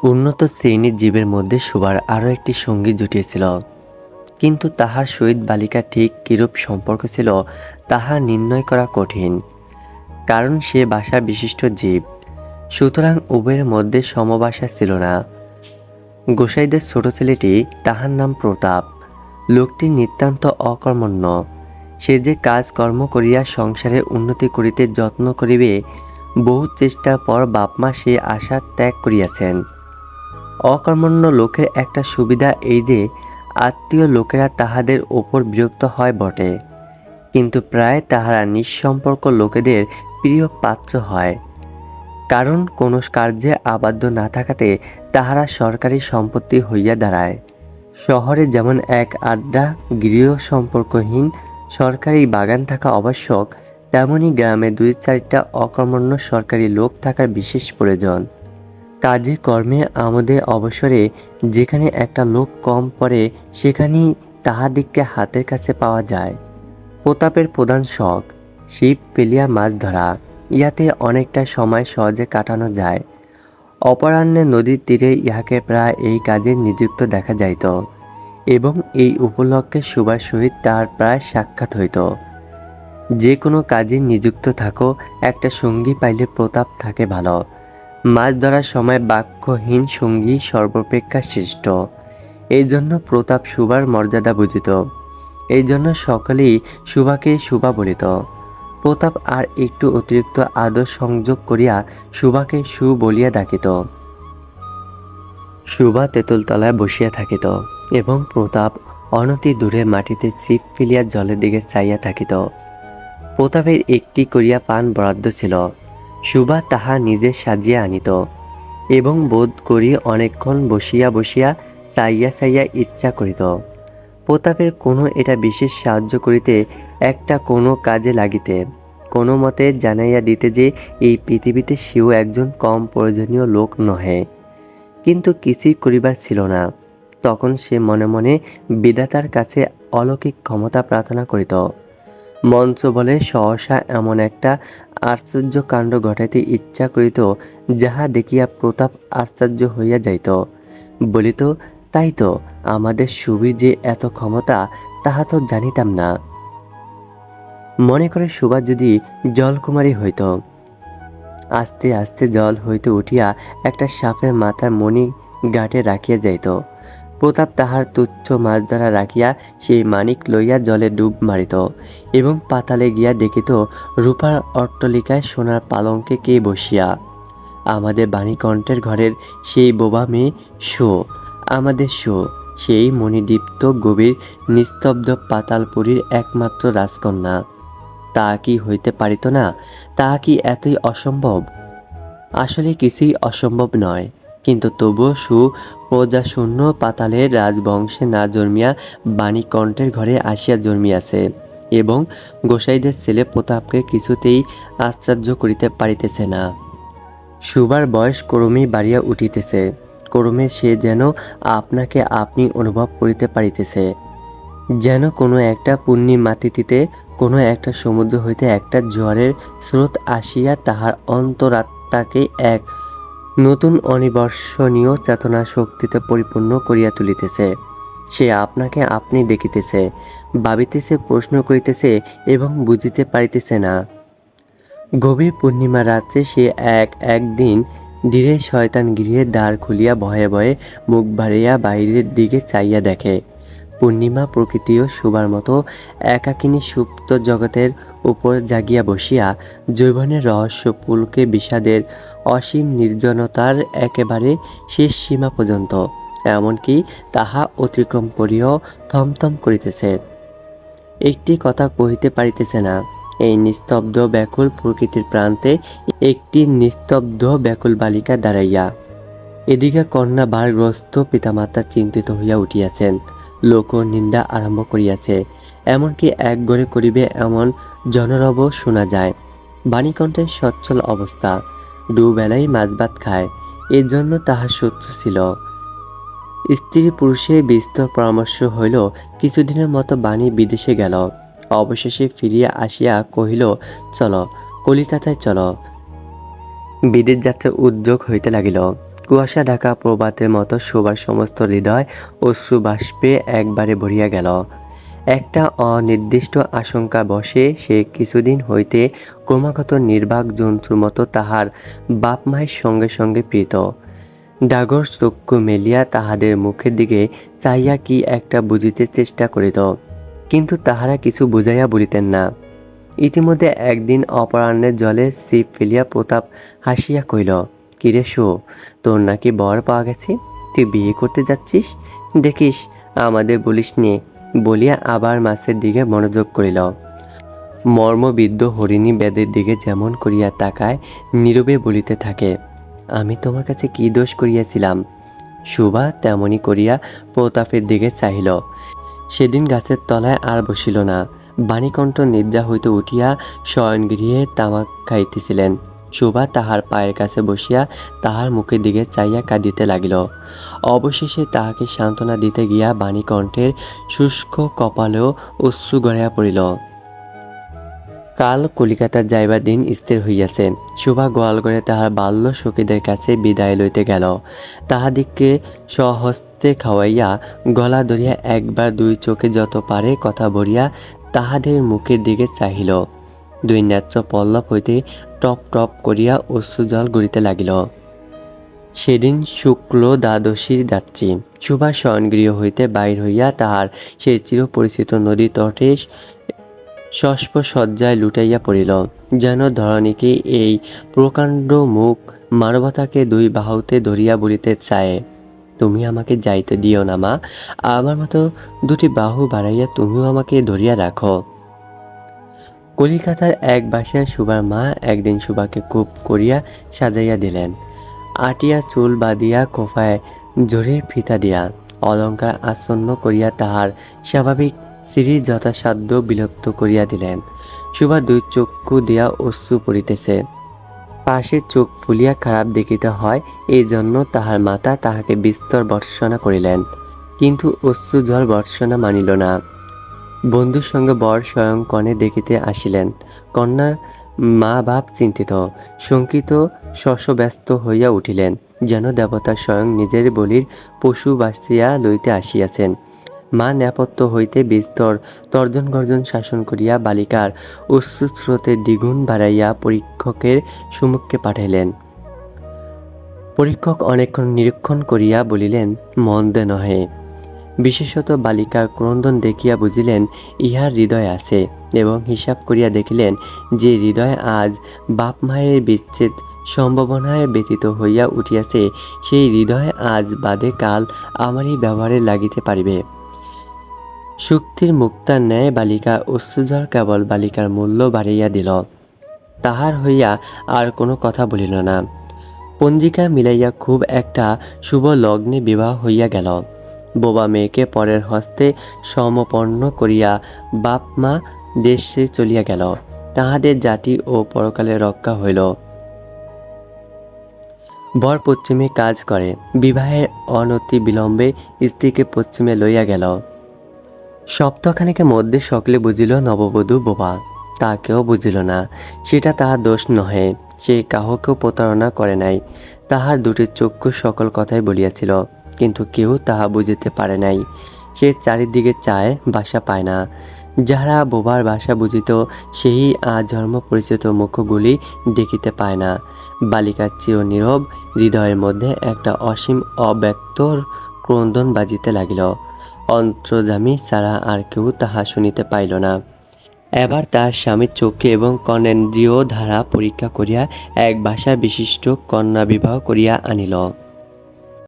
উন্নত শ্রেণীর জীবের মধ্যে শোবার আরও একটি সঙ্গী জুটিয়েছিল, কিন্তু তাহার সহিত বালিকা ঠিক কিরূপ সম্পর্ক ছিল তাহা নির্ণয় করা কঠিন, কারণ সে বাসা বিশিষ্ট জীব। সুতরাং উভয়ের মধ্যে সমবাসা ছিল না। গোসাইদের ছোট ছেলেটি, তাহার নাম প্রতাপ, লোকটি নিতান্ত অকর্মণ্য। সে যে কাজকর্ম করিয়া সংসারে উন্নতি করিতে যত্ন করিবে, বহু চেষ্টার পর বাপমা সে আশা ত্যাগ করিয়াছেন। অকর্মণ্য লোকের একটা সুবিধা এই যে আত্মীয় লোকেরা তাহাদের ওপর বিরক্ত হয় বটে, কিন্তু প্রায় তাহারা নিঃসম্পর্ক লোকেদের প্রিয় পাত্র হয়, কারণ কোনো কার্যে আবদ্ধ না থাকাতে তাহারা সরকারি সম্পত্তি হইয়া দাঁড়ায়। শহরে যেমন এক আড্ডা গৃহ সম্পর্কহীন সরকারি বাগান থাকা আবশ্যক, তেমনি গ্রামে দুই চারটা অকর্মণ্য সরকারি লোক থাকার বিশেষ প্রয়োজন। কাজে কর্মে আমোদে অবসরে যেখানে একটা লোক কম পড়ে, সেখানেই তাহাদিগকে হাতের কাছে পাওয়া যায়। প্রতাপের প্রধান শখ ছিপ ফেলিয়া মাছ ধরা। ইহাতে অনেকটা সময় সহজে কাটানো যায়। অপরাহ্নে নদীর তীরে ইহাকে প্রায় এই কাজে নিযুক্ত দেখা যাইত, এবং এই উপলক্ষে সুভার সহিত তাহার প্রায় সাক্ষাৎ হইত। যে কোনো কাজে নিযুক্ত থাকো, একটা সঙ্গী পাইলে প্রতাপ থাকে ভালো। মাছ ধরার সময় বাক্যহীন সঙ্গী সর্বাপেক্ষা শ্রেষ্ঠ। এই জন্য প্রতাপ সুভার মর্যাদা বুঝিত। এই জন্য সকলেই সুভাকে সুভা বলিত। প্রতাপ আর একটু অতিরিক্ত আদর সংযোগ করিয়া সুভাকে সু বলিয়া ডাকিত। সুভা তেঁতুলতলায় বসিয়া থাকিত, এবং প্রতাপ অনতি দূরে মাটিতে ছিপ ফেলিয়া জলের দিকে চাইয়া থাকিত। প্রতাপের একটি করিয়া পান বরাদ্দ ছিল। সুভা তাহা নিজে সাজিয়া আনিত, এবং বোধ করি অনেকক্ষণ বসিয়া বসিয়া চাইয়া চাইয়া ইচ্ছা করিত প্রতাপের কোনো এটা বিশেষ সাহায্য করিতে, একটা কোনো কাজে লাগিতে, কোনো মতে জানাইয়া দিতে যে এই পৃথিবীতে সেও একজন কম প্রয়োজনীয় লোক নহে। কিন্তু কিছুই করিবার ছিল না। তখন সে মনে মনে বিধাতার কাছে অলৌকিক ক্ষমতা প্রার্থনা করিত। মন্ত্র বলে সহসা এমন একটা আশ্চর্য কাণ্ড ঘটাইতে ইচ্ছা করিত, যাহা দেখিয়া প্রতাপ আশ্চর্য হইয়া যাইত। বলিত, তাই তো, আমাদের সুবীর যে এত ক্ষমতা, তাহা তো জানিতাম না। মনে করে সুভা যদি জলকুমারী হইত। আস্তে আস্তে জল হইতে উঠিয়া একটা সাপের মাথার মণি গাঁটে রাখিয়া যাইত। প্রতাপ তাহার তুচ্ছ মাছ ধরা রাখিয়া সেই মানিক লইয়া জলে ডুব মারিত, এবং পাতালে গিয়া দেখিত রূপার অট্টালিকায় সোনার পালঙ্কে কে বসিয়া। আমাদের বাণীকণ্ঠের ঘরের সেই বোবা মেয়ে শো, আমাদের শো, সেই মণিদীপ্ত গভীর নিস্তব্ধ পাতালপুরীর একমাত্র রাজকন্যা। তা কি হইতে পারিত না? তা কি এতই অসম্ভব? আসলে কিছুই অসম্ভব নয়, কিন্তু তবুও প্রজাশূন্য পাতালের রাজবংশে না জন্মিয়া বাণীকণ্ঠের ঘরে আসিয়া জন্মিয়াছে, এবং গোসাইদের ছেলে প্রতাপকে কিছুতেই আশ্চর্য করিতে পারিতেছে না। সুভার বয়স ক্রমেই বাড়িয়া উঠিতেছে। ক্রমে সে যেন আপনাকে আপনি অনুভব করিতে পারিতেছে, যেন কোনো একটা পূর্ণিমাতিথিতে কোনো একটা সমুদ্র হইতে একটা জোয়ারের স্রোত আসিয়া তাহার অন্তরাত্মাকে এক নতুন অনিবর্ষণীয় চেতনা শক্তিতে পরিপূর্ণ করিয়া তুলিতেছে। সে আপনাকে আপনি দেখিতেছে, ভাবিতেছে, প্রশ্ন করিতেছে, এবং বুঝিতে পারিতেছে না। গভীর পূর্ণিমা রাত্রে সে একদিন ধীরে শয়তান গৃহের দ্বার খুলিয়া ভয়ে ভয়ে মুখ বাড়িয়া বাইরের দিকে চাইয়া দেখে, পূর্ণিমা প্রকৃতিও সুভার মতো একাকিনী সুপ্ত জগতের উপর জাগিয়া বসিয়া যৌবনের রহস্য পুলকে বিষাদের অসীম নির্জনতার একেবারে শেষ সীমা পর্যন্ত, এমনকি তাহা অতিক্রম করিয়াও থমথম করিতেছে। একটি কথা কহিতে পারিতেছে না। এই নিস্তব্ধ ব্যাকুল প্রকৃতির প্রান্তে একটি নিস্তব্ধ ব্যাকুল বালিকা দাঁড়াইয়া। এদিকে কন্যা ভারগ্রস্ত পিতামাতা চিন্তিত হইয়া উঠিয়াছেন, লোক নিন্দা আরম্ভ করিয়াছে, এমনকি এক ঘরে করিবে এমন জনরব শোনা যায়। বাণীকণ্ঠের সচ্ছল অবস্থা, দুবেলাই মাছ ভাত খায়, এর জন্য তাহার শত্রু ছিল। স্ত্রী পুরুষে বিস্তর পরামর্শ হইল। কিছুদিনের মতো বাণী বিদেশে গেল। অবশেষে ফিরিয়া আসিয়া কহিল, চলো কলিকাতায় চলো। বিদেশ যাত্রার উদ্যোগ হইতে লাগিল। কুয়াশা ঢাকা প্রভাতের মতো শোবার সমস্ত হৃদয় অশ্রু বাষ্পে একবারে ভরিয়া গেল। একটা অনির্দিষ্ট আশঙ্কা বসে সে কিছুদিন হইতে ক্রমাগত নির্বাক জন্তুর মতো তাহার বাপ মায়ের সঙ্গে সঙ্গে প্রীত। ডাগর চক্ষু মেলিয়া তাহাদের মুখের দিকে চাইয়া কি একটা বুঝিতে চেষ্টা করিত, কিন্তু তাহারা কিছু বুঝাইয়া বলিতেন না। ইতিমধ্যে একদিন অপরাহ্নের জলে ছিপ ফেলিয়া প্রতাপ হাসিয়া কহিল, কিরে শো, তোর নাকি বর পাওয়া গেছে, তুই বিয়ে করতে যাচ্ছিস, দেখিস আমাদের বলিস নে। বলিয়া আবার মাছের দিকে মনোযোগ করিল। মর্মবিদ্ধ হরিণী বেদের দিকে যেমন করিয়া তাকায় নীরবে বলিতে থাকে, আমি তোমার কাছে কি দোষ করিয়াছিলাম। সুভা তেমনি করিয়া প্রতাপের দিকে চাহিল। সেদিন গাছের তলায় আর বসিল না। বাণীকণ্ঠ নিদ্রা হইতে উঠিয়া শয়নগৃহে তামাক খাইতেছিলেন। সুভা তাহার পায়ের কাছে বসিয়া তাহার মুখের দিকে চাইয়া কাঁদিতে লাগিল। অবশেষে তাহাকে সান্ত্বনা দিতে গিয়া বাণীকণ্ঠের শুষ্ক কপালেও অশ্রু গড়াইয়া পড়িল। কাল কলিকাতা যাইবার দিন স্থির হইয়াছে। সুভা গোয়ালঘরে তাহার বাল্য সখীদের কাছে বিদায় লইতে গেল। তাহাদিগকে স্বহস্তে খাওয়াইয়া গলা ধরিয়া একবার দুই চোখে যত পারে কথা ভরিয়া তাহাদের মুখের দিকে চাহিল। দুই নেত্র পল্লব হইতে টপ টপ করিয়া অশ্রুজল গড়িতে লাগিল। সেদিন শুক্ল দ্বাদশীর রাত্রি। সুভা শয়নগৃহ হইতে বাহির হইয়া তাহার সেই চিরপরিচিত নদী তটে সস্প শয্যায় লুটাইয়া পড়িল, যেন ধরণীকে এই প্রকাণ্ড মুখ মানবতাকে দুই বাহুতে ধরিয়া বলিতে চায়, তুমি আমাকে যাইতে দিও না মা, আমার মতো দুটি বাহু বাড়াইয়া তুমিও আমাকে ধরিয়া রাখো। কলিকাতার এক বাসায় সুভার মা একদিন সুভাকে খুব করিয়া সাজাইয়া দিলেন। আটিয়া চুল বাঁধিয়া খোফায় জরির ফিতা দিয়া অলঙ্কার আচ্ছন্ন করিয়া তাহার স্বাভাবিক শ্রী যথাসাধ্য বিলুপ্ত করিয়া দিলেন। সুভা দুই চক্ষু দিয়া অশ্রু পড়িতেছে। পাশে চোখ ফুলিয়া খারাপ দেখিতে হয়, এই জন্য তাহার মাতা তাহাকে বিস্তর ভর্ৎসনা করিলেন, কিন্তু অশ্রুজল ভর্ৎসনা মানিল না। বন্ধুর সঙ্গে বর স্বয়ং কনে দেখিতে আসিলেন। কন্যার মা বাপ চিন্তিত শঙ্কিত শশব্যস্ত হইয়া উঠিলেন, যেন দেবতা স্বয়ং নিজের বলির পশু বাঁচিয়া লইতে আসিয়াছেন। মা নেপথ্য হইতে বিস্তর তর্জন গর্জন শাসন করিয়া বালিকার অশ্রুস্রোতের দ্বিগুণ বাড়াইয়া পরীক্ষকের সম্মুখে পাঠাইলেন। পরীক্ষক অনেকক্ষণ নিরীক্ষণ করিয়া বলিলেন, মন্দে নহে। বিশেষত বালিকার ক্রন্দন দেখিয়া বুঝিলেন ইহার হৃদয় আছে, এবং হিসাব করিয়া দেখিলেন যে হৃদয় আজ বাপ মায়ের বিচ্ছেদ সম্ভাবনায় ব্যতীত হইয়া উঠিয়াছে, সেই হৃদয় আজ বাদে কাল আমারই ব্যবহারে লাগিতে পারিবে। শুক্তির মুক্তার ন্যায় বালিকার অশ্রুজল কেবল বালিকার মূল্য বাড়াইয়া দিল। তাহার হইয়া আর কোনো কথা বলিল না। পঞ্জিকা মিলাইয়া খুব একটা শুভ লগ্নে বিবাহ হইয়া গেল। বোবা মেয়েকে পরের হস্তে সমপন্ন করিয়া বাপ মা দেশে চলিয়া গেল। তাহাদের জাতি ও পরকালে রক্ষা হইল। বর পশ্চিমে কাজ করে। বিবাহের অনতি বিলম্বে স্ত্রীকে পশ্চিমে লইয়া গেল। সপ্তাহখানেকের মধ্যে সকলে বুঝিল নববধূ বোবা। তাকেও বুঝিল না, সেটা তাহার দোষ নহে। সে কাহকেও প্রতারণা করে নাই। তাহার দুটি চক্ষু সকল কথাই বলিয়াছিল, কিন্তু কেউ তাহা বুঝিতে পারে নাই। সে চারিদিকে চায়, বাসা পায় না। যাহারা বোবার ভাষা বুঝিত সেই আজন্ম পরিচিত মুখগুলি দেখিতে পায় না। বালিকার চিরনীরব হৃদয়ের মধ্যে একটা অসীম অব্যক্ত ক্রন্দন বাজিতে লাগিল। অন্তর্যামী ছাড়া আর কেউ তাহা শুনিতে পাইল না। এবার তার স্বামীর চোখে এবং কর্ণেন্দ্রিয় ধারা পরীক্ষা করিয়া এক ভাষা বিশিষ্ট কন্যা বিবাহ করিয়া আনিল।